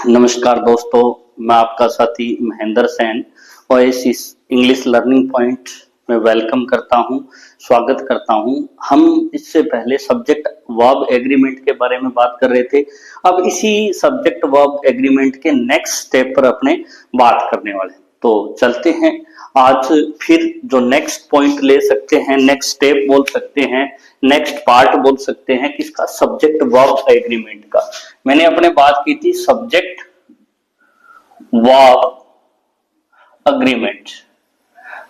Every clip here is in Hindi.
नमस्कार दोस्तों, मैं आपका साथी Mahendra Sen oasis English learning point में वेलकम करता हूं, स्वागत करता हूं। हम इससे पहले सब्जेक्ट वर्ब एग्रीमेंट के बारे में बात कर रहे थे। अब इसी सब्जेक्ट वर्ब एग्रीमेंट के नेक्स्ट स्टेप पर अपने बात करने वाले हैं। तो चलते हैं। आज फिर जो नेक्स्ट पॉइंट ले सकते हैं, नेक्स्ट स्टेप बोल सकते हैं, नेक्स्ट पार्ट बोल सकते हैं किसका, सब्जेक्ट वर्ब एग्रीमेंट का। मैंने अपने बात की थी सब्जेक्ट वर्ब अग्रीमेंट।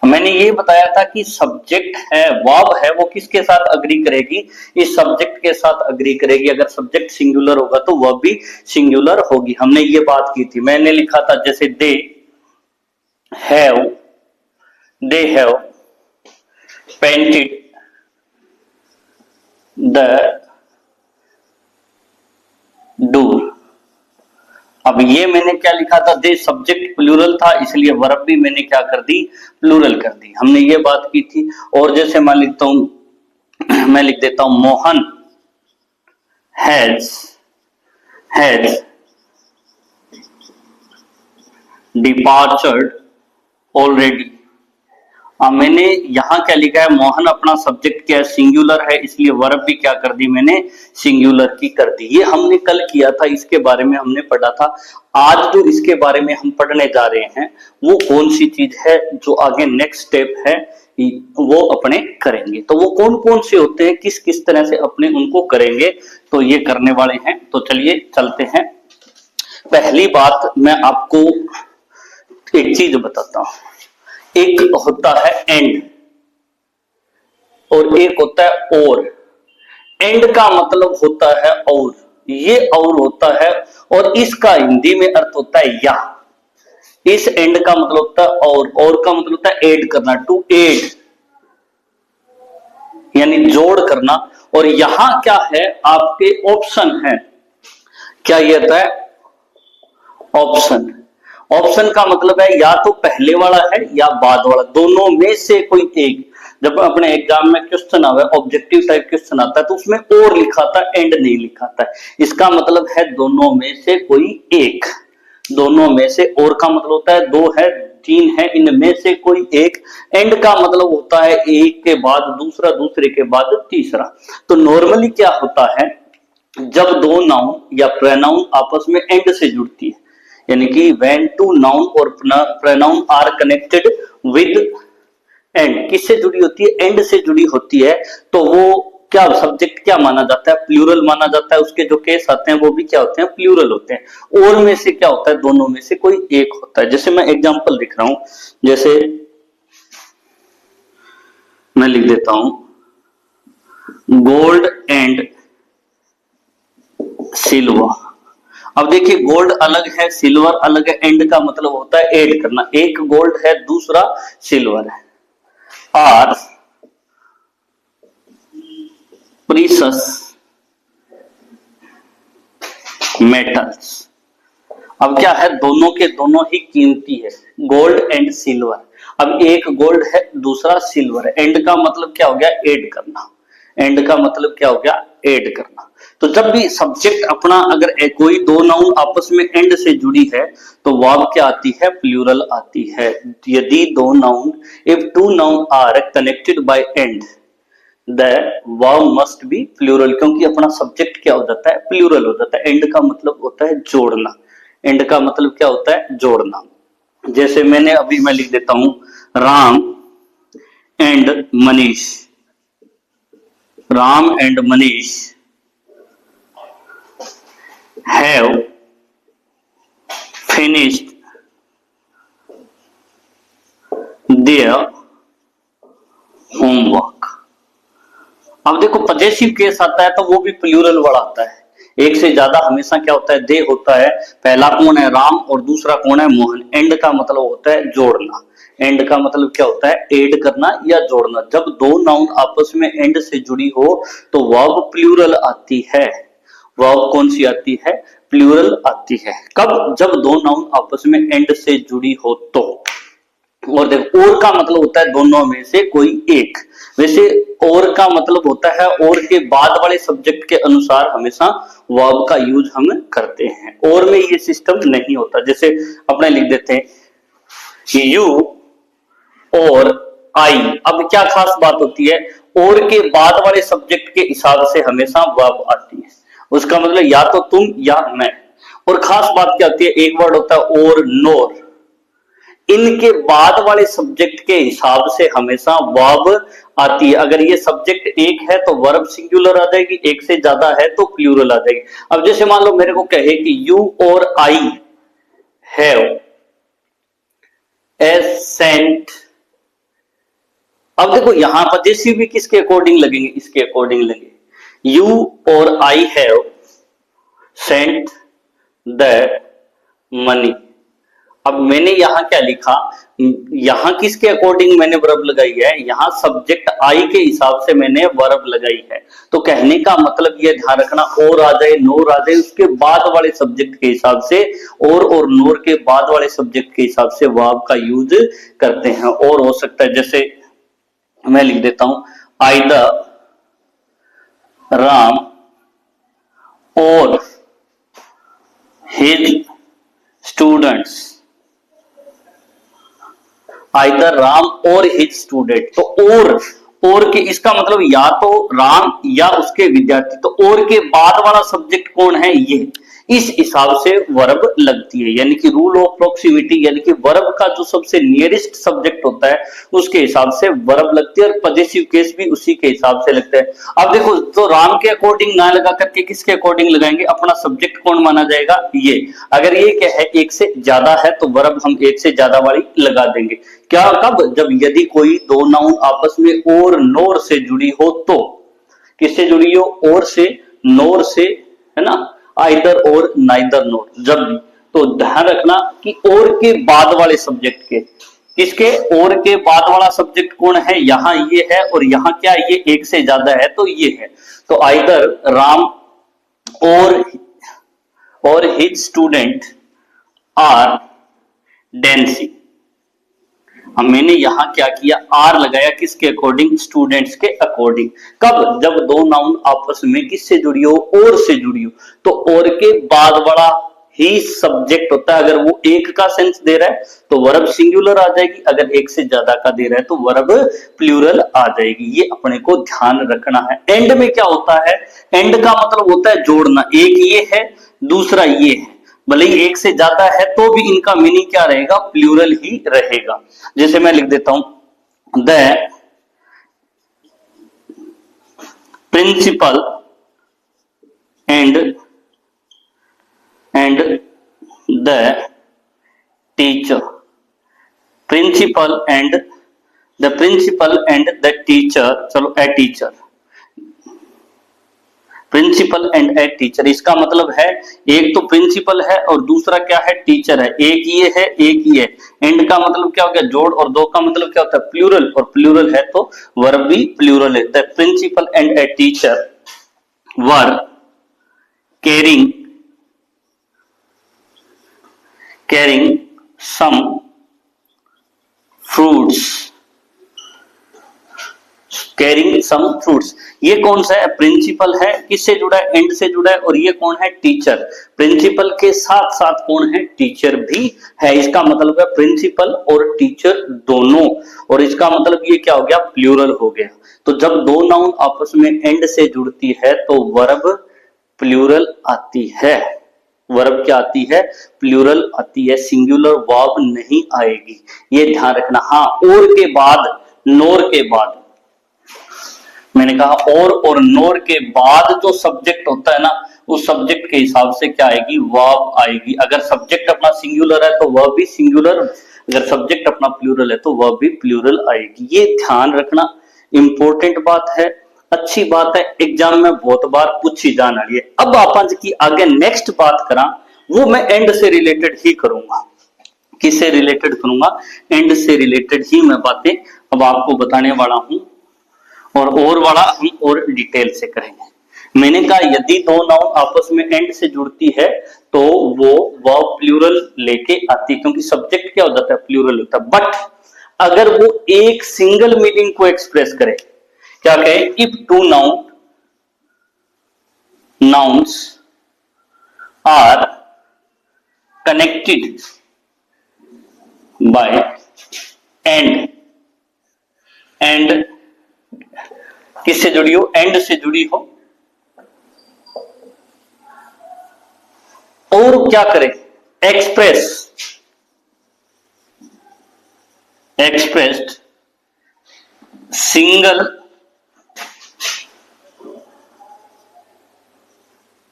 मैंने ये बताया था कि सब्जेक्ट है, वर्ब है, वो किसके साथ अग्री करेगी, इस सब्जेक्ट के साथ अग्री करेगी। अगर सब्जेक्ट सिंगुलर होगा तो वर्ब भी सिंगुलर होगी। हमने ये बात की थी। मैंने लिखा था जैसे they have painted the door. अब ये मैंने क्या लिखा था, दे सब्जेक्ट प्लूरल था, इसलिए वर्ब भी मैंने क्या कर दी, प्लूरल कर दी। हमने ये बात की थी। और जैसे मैं लिखता हूं, मैं लिख देता हूं मोहन हैज डिपार्चर्ड ऑलरेडी। मैंने यहां क्या लिखा है, मोहन अपना सब्जेक्ट क्या है, सिंगुलर है, इसलिए वर्ब भी क्या कर दी मैंने, सिंगुलर की कर दी। ये हमने कल किया था, इसके बारे में हमने पढ़ा था। आज जो इसके बारे में हम पढ़ने जा रहे हैं वो कौन सी चीज है, जो आगे नेक्स्ट स्टेप है वो अपने करेंगे। तो वो कौन कौन से होते हैं, किस किस तरह से अपने उनको करेंगे, तो ये करने वाले हैं। तो चलिए चलते हैं। पहली बात मैं आपको एक चीज बताता हूं। एक होता है एंड और एक होता है और। एंड का मतलब होता है और, ये और होता है, और इसका हिंदी में अर्थ होता है या। इस एंड का मतलब होता है और का मतलब होता है ऐड करना, टू ऐड यानी जोड़ करना। और यहां क्या है, आपके ऑप्शन है। क्या ये होता है, ऑप्शन। ऑप्शन का मतलब है या तो पहले वाला है या बाद वाला, दोनों में से कोई एक। जब अपने एग्जाम में क्वेश्चन आवे, ऑब्जेक्टिव टाइप क्वेश्चन आता है, तो उसमें और लिखा था, एंड नहीं लिखा था। इसका मतलब है दोनों में से कोई एक। दोनों में से, और का मतलब होता है दो है, तीन है, इनमें से कोई एक। एंड का मतलब होता है एक के बाद दूसरा, दूसरे के बाद तीसरा। तो नॉर्मली क्या होता है, जब दो नाउन या प्रोनाउन आपस में एंड से जुड़ती है, यानी कि when two noun और pronoun are connected with end, किससे जुड़ी होती है, एंड से जुड़ी होती है, तो वो क्या सब्जेक्ट क्या माना जाता है, प्लूरल माना जाता है। उसके जो केस आते हैं वो भी क्या होते हैं, प्लूरल होते हैं। और में से क्या होता है, दोनों में से कोई एक होता है। जैसे मैं एग्जांपल लिख रहा हूं, जैसे मैं लिख देता हूं गोल्ड एंड सिल्वर। अब देखिए, गोल्ड अलग है, सिल्वर अलग है। एंड का मतलब होता है ऐड करना। एक गोल्ड है, दूसरा सिल्वर है। Are precious metals. अब क्या है, दोनों के दोनों ही कीमती है, गोल्ड एंड सिल्वर। अब एक गोल्ड है, दूसरा सिल्वर है। एंड का मतलब क्या हो गया, ऐड करना। एंड का मतलब क्या हो गया, ऐड करना। तो जब भी सब्जेक्ट अपना, अगर कोई दो नाउन आपस में एंड से जुड़ी है, तो वर्ब क्या आती है, प्लूरल आती है। यदि दो noun, if two noun are connected by and, the verb must be plural, क्योंकि अपना सब्जेक्ट क्या हो जाता है, प्लूरल हो जाता है। एंड का मतलब होता है जोड़ना। एंड का मतलब क्या होता है, जोड़ना। जैसे मैं लिख देता हूं Ram and Manish. Ram and Manish have finished their homework। अब देखो, पजेसिव केस आता है तो वो भी प्लूरल वर्ड आता है। एक से ज्यादा हमेशा क्या होता है, दे होता है। पहला कौन है, राम, और दूसरा कौन है, मोहन। एंड का मतलब होता है जोड़ना। एंड का मतलब क्या होता है, ऐड करना या जोड़ना। जब दो नाउन आपस में एंड से जुड़ी हो तो वर्ब प्लूरल आती है। वर्ब कौन सी आती है, प्लूरल आती है। कब, जब दो नाउन आपस में एंड से जुड़ी हो तो। और देखो और का मतलब होता है दोनों में से कोई एक। वैसे और का मतलब होता है और के बाद वाले सब्जेक्ट के अनुसार हमेशा वर्ब का यूज हम करते हैं, और में ये सिस्टम नहीं होता। जैसे अपने लिख देते हैं यू और आई। अब क्या खास बात होती है, और के बाद वाले सब्जेक्ट के हिसाब से हमेशा वर्ब आती है। उसका मतलब या तो तुम या मैं। और खास बात क्या होती है, एक वर्ड होता है और, नोर। इनके बाद वाले सब्जेक्ट के हिसाब से हमेशा वर्ब आती है। अगर ये सब्जेक्ट एक है तो वर्ब सिंगुलर आ जाएगी, एक से ज्यादा है तो प्लूरल आ जाएगी। अब जैसे मान लो मेरे को कहे कि यू और आई हैव ए सेंट। अब देखो यहां पर जैसे भी किसके अकॉर्डिंग लगेंगे, इसके अकॉर्डिंग लगेंगे। यू और I have sent the money. अब मैंने यहां क्या लिखा, यहां किसके अकॉर्डिंग मैंने वर्ब लगाई है, यहां सब्जेक्ट आई के हिसाब से मैंने वर्ब लगाई है। तो कहने का मतलब ये ध्यान रखना, और आ जाए नोर आ जाए उसके बाद वाले सब्जेक्ट के हिसाब से, और नोर के बाद वाले सब्जेक्ट के हिसाब से वर्ब का यूज करते हैं। और हो सकता है जैसे मैं लिख देता हूं आइदर राम और हिज स्टूडेंट्स। आइदर राम और हिज स्टूडेंट। तो और के इसका मतलब या तो राम या उसके विद्यार्थी। तो और के बाद वाला सब्जेक्ट कौन है, ये। इस हिसाब से वर्ब लगती है, यानी कि रूल ऑफ प्रोक्सिमिटी, यानी कि वर्ब का जो सबसे नियरेस्ट सब्जेक्ट होता है उसके हिसाब से वर्ब लगती है, और पजेसिव केस भी उसी के हिसाब से लगता है। अब देखो तो राम के अकॉर्डिंग ना लगा करके किसके अकॉर्डिंग लगाएंगे, अपना सब्जेक्ट कौन माना जाएगा, ये। अगर ये क्या है एक से ज्यादा है तो वर्ब हम एक से ज्यादा वाली लगा देंगे। क्या, कब, जब यदि कोई दो नाउन आपस में और नोर से जुड़ी हो तो। किससे जुड़ी हो, और से, नोर से, है ना, आइदर और नाइदर नोर, जब भी। तो ध्यान रखना कि और के बाद वाले सब्जेक्ट के, किसके, और के बाद वाला सब्जेक्ट कौन है, यहां ये है, और यहां क्या ये एक से ज्यादा है तो ये है। तो आइदर राम और हिज स्टूडेंट आर डेंसिंग। अब मैंने यहां क्या किया, आर लगाया किसके अकॉर्डिंग, स्टूडेंट्स के अकॉर्डिंग। कब, जब दो नाउन आपस में किससे जुड़ी हो, और से जुड़ी हो। तो और के बाद वाला ही सब्जेक्ट होता है। अगर वो एक का सेंस दे रहा है तो वर्ब सिंगुलर आ जाएगी, अगर एक से ज्यादा का दे रहा है तो वर्ब प्लूरल आ जाएगी। ये अपने को ध्यान रखना है। एंड में क्या होता है, एंड का मतलब होता है जोड़ना। एक ये है, दूसरा ये है, भले ही एक से ज्यादा है तो भी इनका मीनिंग क्या रहेगा, प्लूरल ही रहेगा। जैसे मैं लिख देता हूं the principal and the teacher. Principal and the teacher, चलो a teacher. Principal and a teacher, इसका मतलब है एक तो प्रिंसिपल है और दूसरा क्या है, टीचर है। एक ये है, एक ये। एंड का मतलब क्या हो गया, जोड़, और दो का मतलब क्या होता है, प्लूरल, और प्लूरल है तो वर्ब भी प्लूरल है। The principal and a teacher were carrying some fruits. Carrying some fruits, ये कौन सा है, प्रिंसिपल है, किससे जुड़ा है, एंड से जुड़ा है, और ये कौन है, टीचर। प्रिंसिपल के साथ साथ कौन है, टीचर भी है। इसका मतलब है प्रिंसिपल और टीचर दोनों, और इसका मतलब ये क्या हो गया, प्लूरल हो गया। तो जब दो नाउन आपस में एंड से जुड़ती है तो वर्ब प्लूरल आती है। वर्ब क्या आती है, प्लूरल आती है, सिंगुलर वर्ब नहीं आएगी, ये ध्यान रखना। हाँ, और के बाद, नोर के बाद, मैंने कहा और नोर के बाद जो सब्जेक्ट होता है ना, उस सब्जेक्ट के हिसाब से क्या आएगी, वर्ब आएगी। अगर सब्जेक्ट अपना सिंगुलर है तो वर्ब भी सिंगुलर, अगर सब्जेक्ट अपना प्लूरल है तो वर्ब भी प्लूरल आएगी। ये ध्यान रखना, इंपॉर्टेंट बात है, अच्छी बात है, एग्जाम में बहुत बार पूछी जाने वाली है। अब आप की आगे नेक्स्ट बात करा, वो मैं एंड से रिलेटेड ही करूंगा। किससे रिलेटेड करूंगा, एंड से रिलेटेड ही मैं बातें अब आपको बताने वाला हूं, और वाला हम और डिटेल से करेंगे। मैंने कहा यदि दो नाउन आपस में एंड से जुड़ती है तो वो वर्ब प्लूरल लेके आती है, क्योंकि सब्जेक्ट क्या हो जाता है, प्लूरल होता है। बट अगर वो एक सिंगल मीनिंग को एक्सप्रेस करे, क्या कहे, if two nouns are connected by and किससे जुड़ी हो, एंड से जुड़ी हो, और क्या करे, एक्सप्रेस्ड सिंगल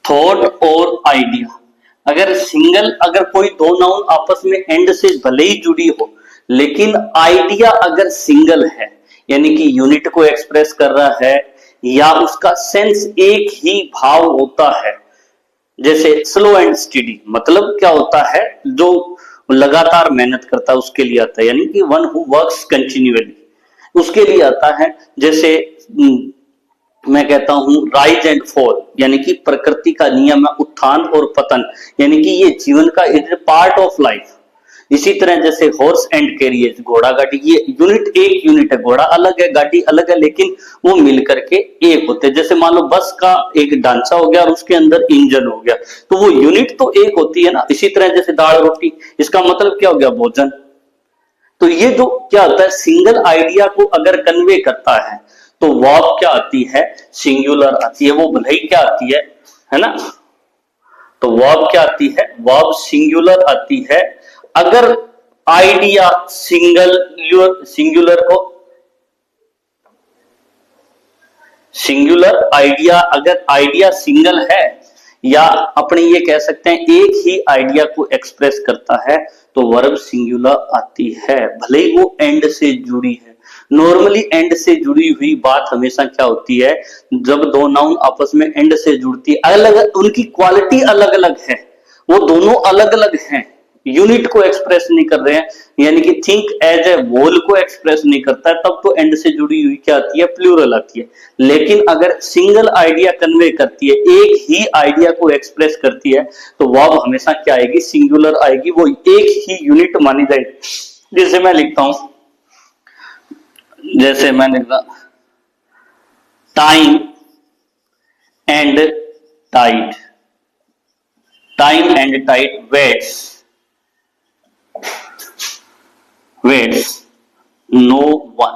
थॉट और आइडिया। अगर कोई दो नाउन आपस में एंड से भले ही जुड़ी हो, लेकिन आइडिया अगर सिंगल है, यानी कि यूनिट को एक्सप्रेस कर रहा है, या उसका सेंस एक ही भाव होता है, जैसे स्लो एंड स्टडी, मतलब क्या होता है, जो लगातार मेहनत करता है उसके लिए आता है, यानी कि वन हु वर्क्स कंटिन्यूअली, उसके लिए आता है। जैसे मैं कहता हूं राइज एंड फॉल, यानी कि प्रकृति का नियम है उत्थान और पतन, यानी कि ये जीवन का इट पार्ट ऑफ लाइफ। इसी तरह जैसे हॉर्स एंड कैरियज, घोड़ा गाड़ी, ये एक यूनिट है, घोड़ा अलग है, गाड़ी अलग है, लेकिन वो मिलकर के एक होते हैं। जैसे मान लो बस का एक ढांचा हो गया और उसके अंदर इंजन हो गया, तो वो यूनिट तो एक होती है ना। इसी तरह जैसे दाल रोटी, इसका मतलब क्या हो गया, भोजन। तो ये जो क्या होता है, सिंगल आइडिया को अगर कन्वे करता है तो वर्ब क्या आती है, सिंगुलर आती है। वो भले ही क्या आती है ना, तो वर्ब क्या आती है, वर्ब सिंगुलर आती है। अगर आइडिया सिंगुलर आइडिया, अगर आइडिया सिंगल है, या अपने ये कह सकते हैं एक ही आइडिया को एक्सप्रेस करता है, तो वर्ब सिंगुलर आती है, भले ही वो एंड से जुड़ी है। नॉर्मली एंड से जुड़ी हुई बात हमेशा क्या होती है, जब दो नाउन आपस में एंड से जुड़ती है, अलग उनकी क्वालिटी अलग अलग है, वो दोनों अलग अलग हैं, यूनिट को एक्सप्रेस नहीं कर रहे हैं, यानी कि थिंक एज ए होल को एक्सप्रेस नहीं करता है, तब तो एंड से जुड़ी हुई क्या आती है, प्लूरल आती है। लेकिन अगर सिंगल आइडिया कन्वे करती है, एक ही आइडिया को एक्सप्रेस करती है, तो वर्ब हमेशा क्या आएगी, सिंगुलर आएगी, वो एक ही यूनिट मानी जाएगी। जैसे मैं लिखता हूं, जैसे मैंने लिखा time and tide, time and tide waits no one,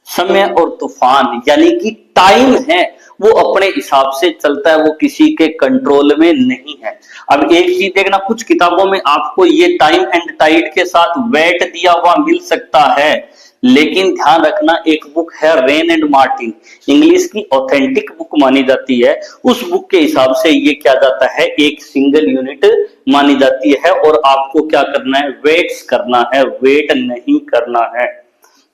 समय और तूफान, यानी कि टाइम है वो अपने हिसाब से चलता है, वो किसी के कंट्रोल में नहीं है। अब एक चीज देखना, कुछ किताबों में आपको ये टाइम एंड टाइड के साथ वेट दिया हुआ मिल सकता है, लेकिन ध्यान रखना एक बुक है रेन एंड मार्टिन, इंग्लिश की ऑथेंटिक बुक मानी जाती है, उस बुक के हिसाब से ये क्या जाता है, एक सिंगल यूनिट मानी जाती है, और आपको क्या करना है, वेट्स करना है, वेट नहीं करना है।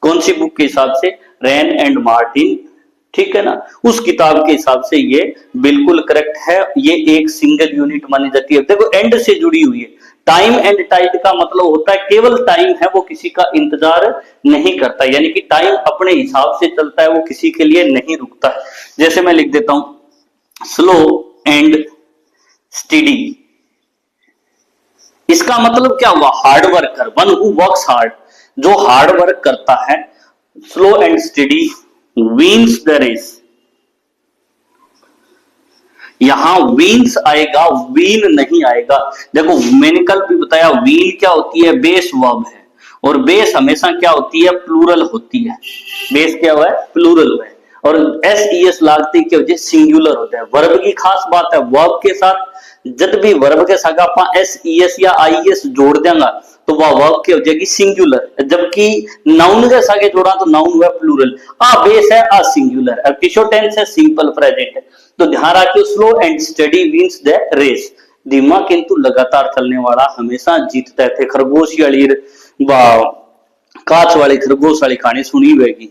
कौन सी बुक के हिसाब से, रेन एंड मार्टिन, ठीक है ना, उस किताब के हिसाब से ये बिल्कुल करेक्ट है, ये एक सिंगल यूनिट मानी जाती है। देखो एंड से जुड़ी हुई है, टाइम एंड टाइड का मतलब होता है केवल टाइम है, वो किसी का इंतजार नहीं करता, यानी कि टाइम अपने हिसाब से चलता है, वो किसी के लिए नहीं रुकता है। जैसे मैं लिख देता हूं स्लो एंड स्टडी, इसका मतलब क्या हुआ, hard worker, one who works hard, जो हार्ड वर्क करता है। Slow and steady wins the race, यहां विंस आएगा, वीन नहीं आएगा। देखो मैंने कल भी बताया, वीन क्या होती है, बेस वर्ब है, और बेस हमेशा क्या होती है, प्लूरल होती है। बेस क्या हुआ है, प्लूरल है, और एस ई एस लागते की वजह सिंगुलर होता है। वर्ब की खास बात है, वर्ब के साथ जब भी वर्ब के साथ आप एस ई एस या आई एस जोड़ देंगे तो वह वर्ब की हो जाएगी सिंगुलर, जबकि नाउन के साथ जोड़ा तो नाउन हुआ प्लूरल। आ बेस है, आ सिंगुलर, अब टिशो टेंस है, सिंपल प्रेजेंट है। तो ध्यान रखिए, slow and steady wins the race, धीमा किंतु लगातार चलने वाला हमेशा जीतता है। खरगोश वाली कांच वाली खरगोश वाली कहानी सुनी होगी,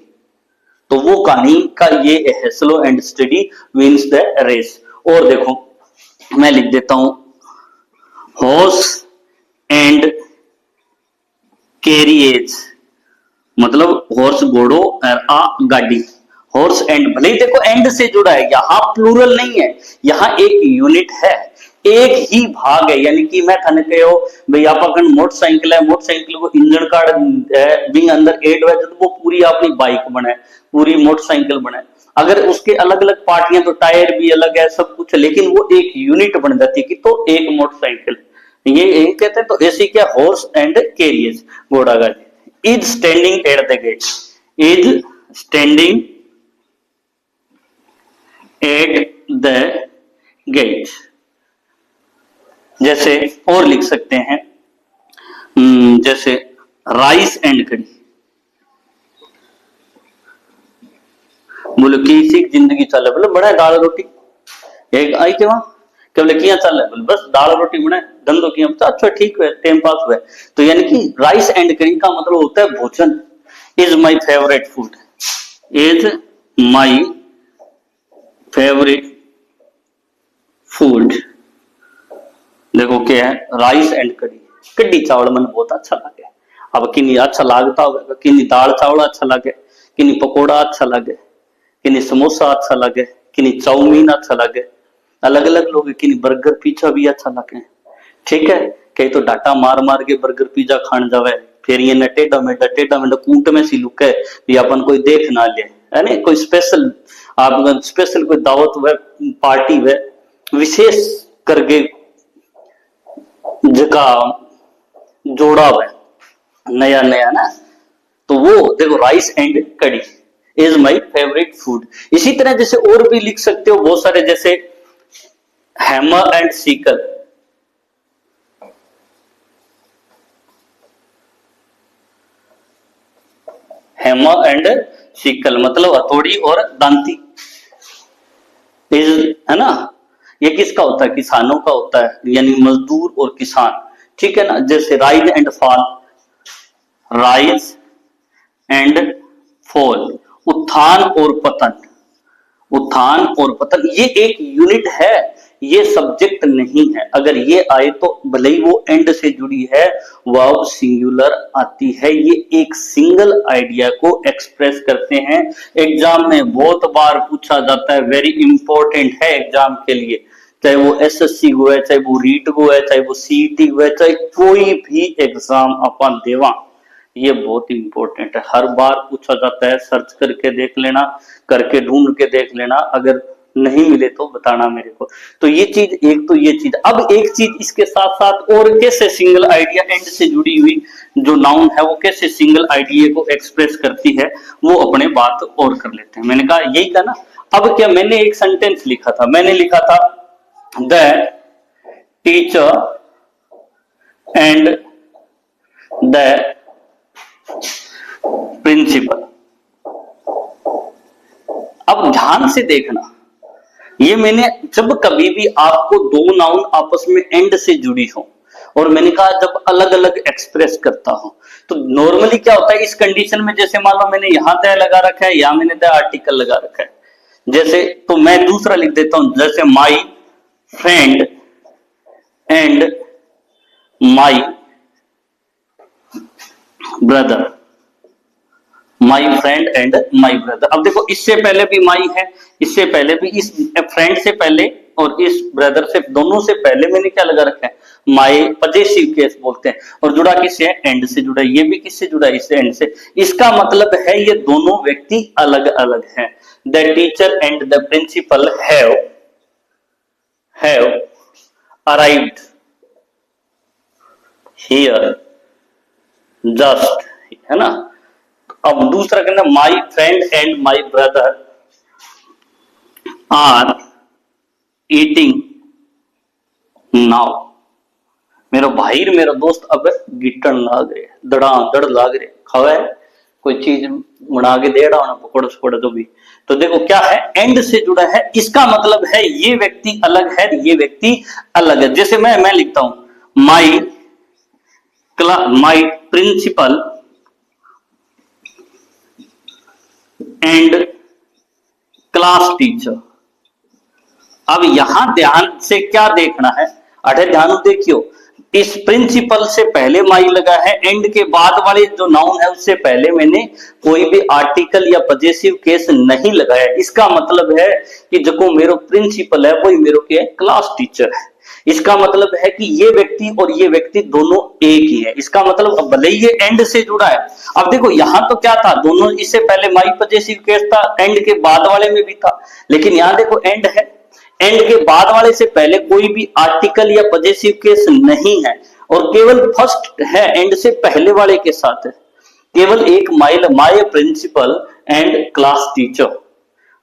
तो वो कहानी का ये है, slow and steady wins the race. और देखो मैं लिख देता हूं हॉर्स एंड कैरियज, मतलब हॉर्स घोड़ो और आ गाड़ी, हॉर्स एंड, भले ही देखो एंड से जुड़ा है, यहां प्लूरल नहीं है, यहां एक यूनिट है, एक ही भाग है, यानी कि मैं थाने कहो भाई आप मोटरसाइकिल है, मोटरसाइकिल को इंजन कार्ड बिंग अंदर एड हुआ तो वो पूरी अपनी बाइक बनाए, पूरी मोटरसाइकिल बनाए। अगर उसके अलग अलग पार्टियां तो टायर भी अलग है, सब कुछ है, लेकिन वो एक यूनिट बन जाती है कि तो एक मोटरसाइकिल। ये कहते हैं। तो ऐसी क्या हॉर्स एंड कैरियर्स, घोड़ा गाड़ी is standing at the gate, is standing at the gate. जैसे और लिख सकते हैं जैसे राइस एंड कड़ी, बोलो की सी जिंदगी चल बोले बड़ा दाल रोटी एक आई के वहां क्या बोले किया चल बोले बस दाल रोटी बनाए धंधो किया तो अच्छा ठीक है टाइम पास हुआ। तो यानी कि राइस एंड करी का मतलब होता है भोजन। Is my favourite food, is my favourite food. देखो क्या है राइस एंड कड़ी, कड़ी चावल मन बहुत अच्छा लगे। अब किन्नी अच्छा लगता होगा, किन्नी दाल चावल अच्छा लगे, किन्नी पकोड़ा अच्छा लगे, किन्नी समोसा अच्छा लगे, किन्नी चाउमीन अच्छा लगे, अलग अलग लोग, किन्नी बर्गर पिज्जा भी अच्छा लगे। ठीक है, कई तो डाटा मार मार के बर्गर पिज्जा खान जावे, फिर ये न टेढ़ा मेढ़ा कूट में सी लुके भी अपन कोई देख ना ले, है ना। कोई स्पेशल आप स्पेशल कोई दावत हुए पार्टी हुए विशेष करके जगह जोड़ा हुआ नया नया ना, तो वो देखो राइस एंड कड़ी इज माई फेवरेट फूड। इसी तरह जैसे और भी लिख सकते हो बहुत सारे, जैसे hammer and sickle, hammer and sickle मतलब हथौड़ी और दांती, इज है ना। ये किसका होता है, किसानों का होता है, यानी मजदूर और किसान। ठीक है ना। जैसे rise and fall, rise and fall उत्थान और पतन, उत्थान और पतन ये एक यूनिट है, ये सब्जेक्ट नहीं है। अगर ये आए तो भले ही वो एंड से जुड़ी है, वर्ब सिंगुलर आती है, ये एक सिंगल आइडिया को एक्सप्रेस करते हैं। एग्जाम में बहुत बार पूछा जाता है, वेरी इंपॉर्टेंट है एग्जाम के लिए, चाहे वो एसएससी को है, चाहे वो रीट को है, चाहे वो सीईटी को है, चाहे कोई भी एग्जाम अपन देवा, ये बहुत इंपॉर्टेंट है। हर बार पूछा जाता है, सर्च करके देख लेना, करके ढूंढ के देख लेना, अगर नहीं मिले तो बताना मेरे को। तो ये चीज एक, तो ये चीज। अब एक चीज इसके साथ साथ और कैसे सिंगल आइडिया एंड से जुड़ी हुई जो नाउन है वो कैसे सिंगल आइडिया को एक्सप्रेस करती है, वो अपने बात और कर लेते हैं। मैंने कहा यही था ना। अब क्या मैंने एक सेंटेंस लिखा था, मैंने लिखा था the teacher and the principal. अब ध्यान से देखना, ये मैंने जब कभी भी आपको दो नाउन आपस में एंड से जुड़ी हो और मैंने कहा जब अलग अलग एक्सप्रेस करता हूं, तो नॉर्मली क्या होता है इस कंडीशन में, जैसे मान लो मैंने यहां द लगा रखा है, यहां मैंने द आर्टिकल लगा रखा है, जैसे तो मैं दूसरा लिख देता हूं, जैसे माई friend and my brother, my friend and my brother. अब देखो इससे पहले भी माई है, इससे पहले भी, इस फ्रेंड से पहले और इस ब्रदर से, दोनों से पहले मैंने क्या लगा रखा है, माई पजेसिव केस बोलते हैं। और जुड़ा किससे है, एंड से जुड़ा, ये भी किससे जुड़ा है, इससे एंड से। इसका मतलब है ये दोनों व्यक्ति अलग अलग हैं। The teacher and the principal have arrived here just, है ना। अब दूसरा कहना my friend and my brother are eating now. मेरा भाई मेरा दोस्त अब गिटन लाग रहे, दड़ा दड़ लाग रहे, खावे कोई चीज बना के दे रहा पकौड़ा सकोड़ा जो भी। तो देखो क्या है, एंड से जुड़ा है, इसका मतलब है ये व्यक्ति अलग है, ये व्यक्ति अलग है। जैसे मैं लिखता हूं माई प्रिंसिपल एंड क्लास टीचर। अब यहां ध्यान से क्या देखना है, अरे ध्यान देखियो, इस प्रिंसिपल से पहले माई लगा है, एंड के बाद वाले जो नाउन है उससे पहले मैंने कोई भी आर्टिकल या पजेसिव केस नहीं लगाया। इसका मतलब है कि जो मेरो प्रिंसिपल है वही मेरो के क्लास टीचर है। इसका मतलब है कि ये व्यक्ति और ये व्यक्ति दोनों एक ही है। इसका मतलब अब भले ही ये एंड से जुड़ा है। अब देखो यहां तो क्या था, दोनों इससे पहले माई पजेसिव केस था, एंड के बाद वाले में भी था, लेकिन यहां देखो एंड है, एंड के बाद वाले से पहले कोई भी आर्टिकल या पजेसिव केस नहीं है, और केवल फर्स्ट है एंड से पहले वाले के साथ है। केवल एक my principal and class teacher,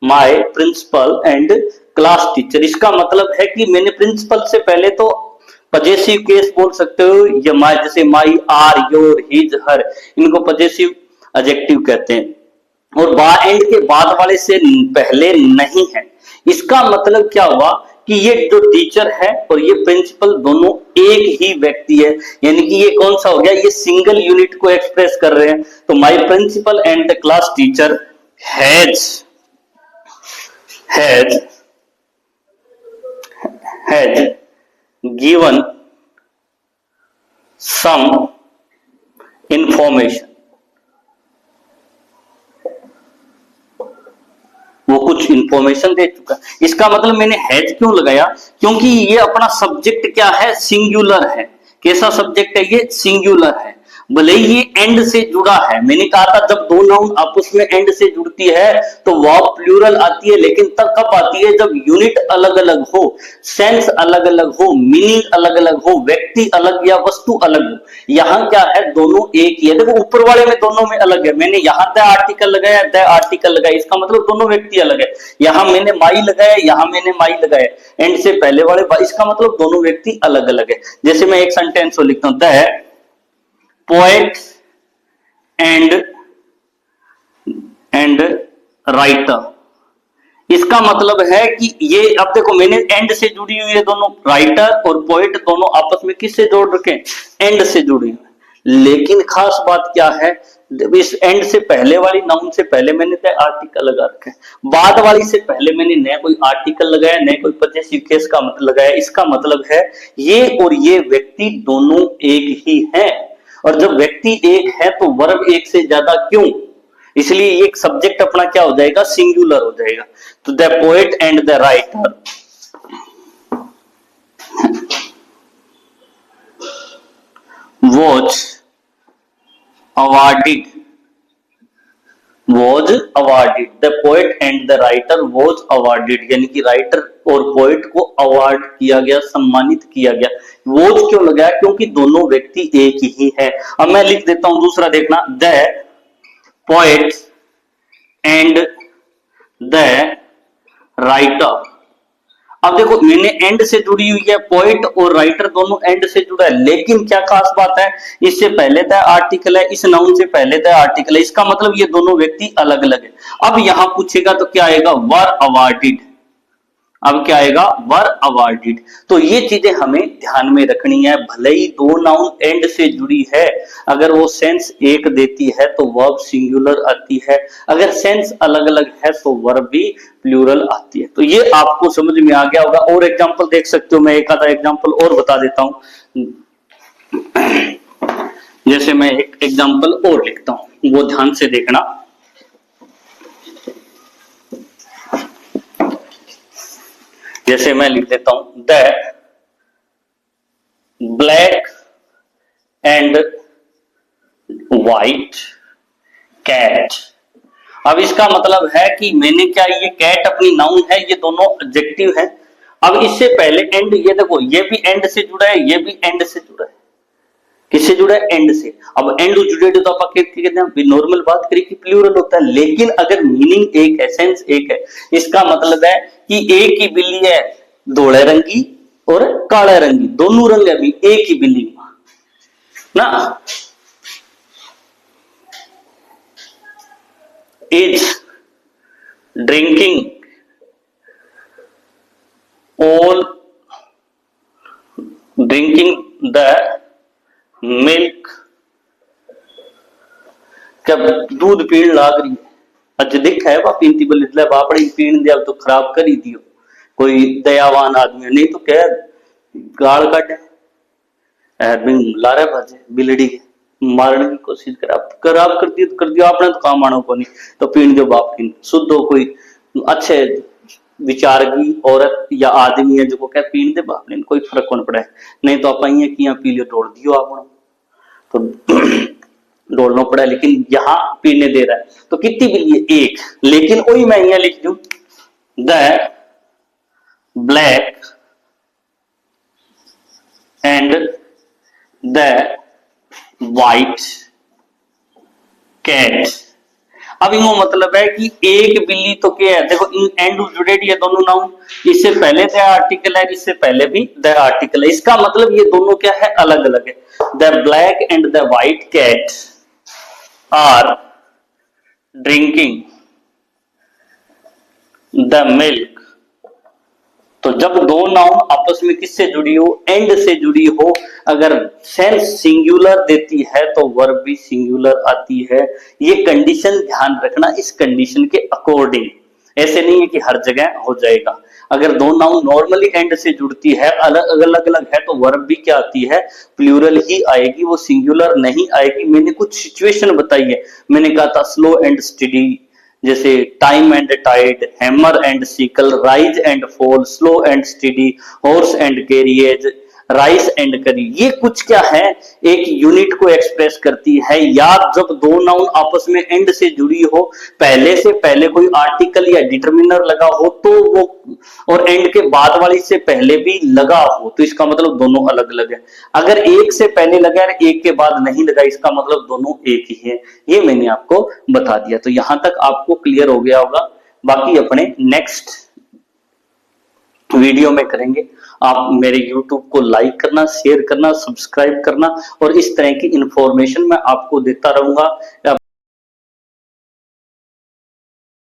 my principal and class teacher. इसका मतलब है कि मैंने प्रिंसिपल से पहले तो पजेसिव केस बोल सकते हो, या माय, जैसे माई, आर, योर, हिज, हर, इनको पजेसिव एडजेक्टिव कहते हैं, और बा एंड के बाद वाले से पहले नहीं है। इसका मतलब क्या हुआ कि ये जो टीचर है और ये प्रिंसिपल दोनों एक ही व्यक्ति है, यानी कि ये कौन सा हो गया, ये सिंगल यूनिट को एक्सप्रेस कर रहे हैं। तो my principal and the class teacher has given some information, वो कुछ इंफॉर्मेशन दे चुका। इसका मतलब मैंने हैज क्यों लगाया, क्योंकि ये अपना सब्जेक्ट क्या है, सिंगुलर है। कैसा सब्जेक्ट है ये, सिंगुलर है। भले ही ये एंड से जुड़ा है, मैंने कहा था जब दो नाउन आपस में एंड से जुड़ती है तो वर्ब प्लूरल आती है, लेकिन तब कब आती है, जब यूनिट अलग अलग हो, सेंस अलग अलग हो, मीनिंग अलग अलग हो, व्यक्ति अलग या वस्तु अलग हो। यहाँ क्या है, दोनों एक ही है। देखो ऊपर वाले में दोनों में अलग है, मैंने यहाँ द आर्टिकल लगाया, द आर्टिकल लगाया, इसका मतलब दोनों व्यक्ति अलग है। यहाँ मैंने माई लगाया, यहाँ मैंने माई लगाया, एंड से पहले वाले, इसका मतलब दोनों व्यक्ति अलग अलग है। जैसे मैं एक सेंटेंस को लिखता हूं, द poet and writer। इसका मतलब है कि ये, अब देखो मैंने एंड से जुड़ी हुई है दोनों, राइटर और पोएट दोनों आपस में किससे जोड़ रखे, एंड से जुड़ी हुई। लेकिन खास बात क्या है, इस एंड से पहले वाली नाउन से पहले मैंने द आर्टिकल लगा रखा है, बाद वाली से पहले मैंने नया कोई आर्टिकल लगाया, नया कोई पजेसिव केस का मतलब लगाया। इसका मतलब है ये और ये व्यक्ति दोनों एक ही हैं, और जब व्यक्ति एक है तो वर्ब एक से ज्यादा क्यों, इसलिए एक सब्जेक्ट अपना क्या हो जाएगा, सिंगुलर हो जाएगा। तो the poet and the writer was awarded, the poet and the writer was awarded, यानी कि राइटर और पोएट को अवार्ड किया गया, सम्मानित किया गया। was क्यों लगाया, क्योंकि दोनों व्यक्ति एक ही है। अब मैं लिख देता हूं दूसरा, देखना, the poet and the writer। अब देखो मैंने एंड से जुड़ी हुई है, पोइट और राइटर दोनों एंड से जुड़ा है, लेकिन क्या खास बात है, इससे पहले द आर्टिकल है, इस नाउन से पहले द आर्टिकल है। इसका मतलब ये दोनों व्यक्ति अलग अलग है। अब यहां पूछेगा तो क्या आएगा, वर अवार्डेड। अब क्या आएगा, वर अवार्डेड। तो ये चीजें हमें ध्यान में रखनी है। भले ही दो नाउन एंड से जुड़ी है, अगर वो सेंस एक देती है तो वर्ब सिंगुलर आती है, अगर सेंस अलग अलग है तो वर्ब भी प्लूरल आती है। तो ये आपको समझ में आ गया होगा। और एग्जांपल देख सकते हो, मैं एक आधा एग्जांपल और बता देता हूं। जैसे मैं एक एग्जांपल और लिखता हूं, वो ध्यान से देखना। जैसे मैं लिख देता हूं, the black and white cat. अब इसका मतलब है कि मैंने क्या, ये कैट अपनी नाउन है, ये दोनों एडजेक्टिव है। अब इससे पहले एंड, ये देखो ये भी एंड से जुड़ा है, ये भी एंड से जुड़ा है। किससे जुड़ा है, एंड से। अब एंड जुड़े तो आप कहते हैं नॉर्मल बात करें कि प्लूरल होता है, लेकिन अगर मीनिंग एक है, सेंस एक है, इसका मतलब है कि एक ही बिल्ली है, धोले रंगी और काले रंगी, दोनों रंग है भी एक ही बिल्ली ना। Is drinking the milk. जब दूध पीण लाग रही है, अज दिख है वह पीती बोले बापड़ी पीण दिया तो खराब कर ही दियो, कोई दयावान आदमी नहीं तो कह गाल काटे लारे भाजे बिलड़ी के मारने की कोशिश खराब कर दियो, तो कर दियो, आपने तो काम आना को नहीं, तो पीण जो बाप की शुद्ध हो, कोई अच्छे विचार की औरत या आदमी है जो क्या पीण दे बाप ने कोई फर्क कौन पड़ा है, नहीं तो आप कि यहाँ पी लियो तोड़ दियो आप तो डोलना पड़ा, लेकिन यहां पीने दे रहा है तो कितनी बिल्ली है? एक। लेकिन वही मैं यहां लिख दूं the black and the white cat. अब इनको मतलब है कि एक बिल्ली तो क्या है, देखो इन एंड जुड़ेड ये दोनों नाउन, इससे पहले द आर्टिकल है, इससे पहले भी द आर्टिकल है, इसका मतलब ये दोनों क्या है? अलग अलग है। The black and the white cat are drinking the milk. तो जब दो नाउन आपस में किससे जुड़ी हो? एंड से जुड़ी हो। अगर सेंस सिंगुलर देती है तो वर्ब भी सिंगुलर आती है। ये कंडीशन ध्यान रखना, इस कंडीशन के अकॉर्डिंग, ऐसे नहीं है कि हर जगह हो जाएगा। अगर दो नाउन नॉर्मली एंड से जुड़ती है, अलग अलग है, तो वर्ब भी क्या आती है? प्लूरल ही आएगी, वो सिंगुलर नहीं आएगी। मैंने कुछ सिचुएशन बताई है, मैंने कहा था स्लो एंड स्टडी, जैसे time and tide, hammer and sickle, rise and fall, slow and steady, horse and carriage, rice and curry. ये कुछ क्या है? एक यूनिट को एक्सप्रेस करती है। या जब दो नाउन आपस में एंड से जुड़ी हो, पहले से पहले कोई आर्टिकल या डिटरमिनर लगा हो तो वो, और एंड के बाद वाली से पहले भी लगा हो, तो इसका मतलब दोनों अलग अलग है। अगर एक से पहले लगा और एक के बाद नहीं लगा, इसका मतलब दोनों एक ही है। ये मैंने आपको बता दिया। तो यहां तक आपको क्लियर हो गया होगा। बाकी अपने नेक्स्ट वीडियो में करेंगे। आप मेरे YouTube को लाइक करना, शेयर करना, सब्सक्राइब करना, और इस तरह की इंफॉर्मेशन मैं आपको देता रहूंगा।